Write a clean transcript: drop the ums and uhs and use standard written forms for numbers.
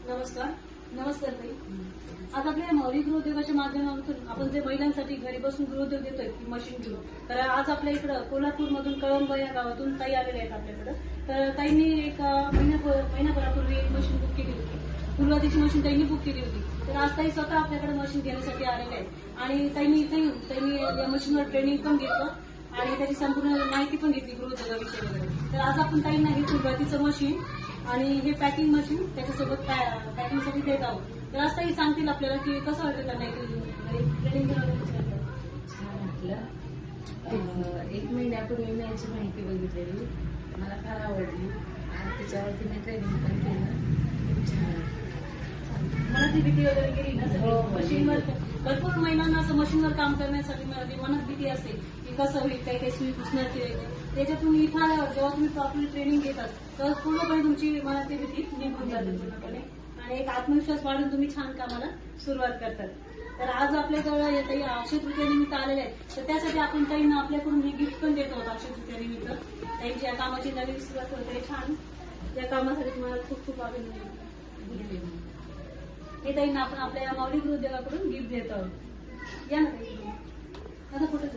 नमस्कार नमस्कार ताई. आज आपल्या मौलिक गृहोद्योगाच्या माध्यमातून आपण जे महिलांसाठी घरी बसून गृहोद्योग देतोय मशीन घेऊन, तर आज आपल्या इकडं कोल्हापूरमधून कळंब या गावातून ताई आलेल्या आहेत आपल्याकडे. तर ताईंनी एक महिनाभरापूर्वी एक मशीन बुक केली होती. फुलवातीची मशीन ताईंनी बुक केली होती. तर आज ताई स्वतः आपल्याकडे मशीन घेण्यासाठी आलेल्या आहेत आणि ताईंनी इथे येऊन त्यांनी या मशीनवर ट्रेनिंग पण घेतलं आणि त्याची संपूर्ण माहिती पण घेतली गृहोद्योगाविषयी वगैरे. तर आज आपण ताईंना हे फुलवातीचं मशीन आणि हे पॅकिंग मशीन त्याच्यासोबत पॅकिंगसाठी देत आहोत. तर आज ताई सांगतील आपल्याला की कसं वाटतं त्यांना ट्रेनिंग छान वाटलं. एक महिन्यापूर्वी मी याची माहिती बघितलेली, मला फार आवडली आणि त्याच्यावरती मी ट्रेनिंग पण केलं. खूप छान वाटलं. मनात भीती वगैरे गेली ना हो, मशीनवर? भरपूर महिलांना असं मशीनवर काम करण्यासाठी मनात भीती असते की कसं होईल, काही काही सुई पुसण्याची वगैरे. त्याच्यातून इथं जेव्हा तुम्ही प्रॉपरली ट्रेनिंग घेतात तर पूर्णपणे तुमची मनातली भीती निघून जाते पूर्णपणे आणि एक आत्मविश्वास वाढून तुम्ही छान कामाला सुरुवात करतात. तर आज आपल्याकडे ताई अक्षय तृतीयानिमित्त आलेले आहेत, तर त्यासाठी आपण ताईंना आपल्याकडून हे गिफ्ट पण देत आहोत. अक्षय तृतीयानिमित्त ताईंच्या कामाची नवीन सुरुवात होते. छान, या कामासाठी तुम्हाला खूप खूप अभिनंदन. हे ताईंना आपण आपल्या मौलिक गृहोद्योगाकडून गिफ्ट देत आहोत. या ना ताई, आता कुठेच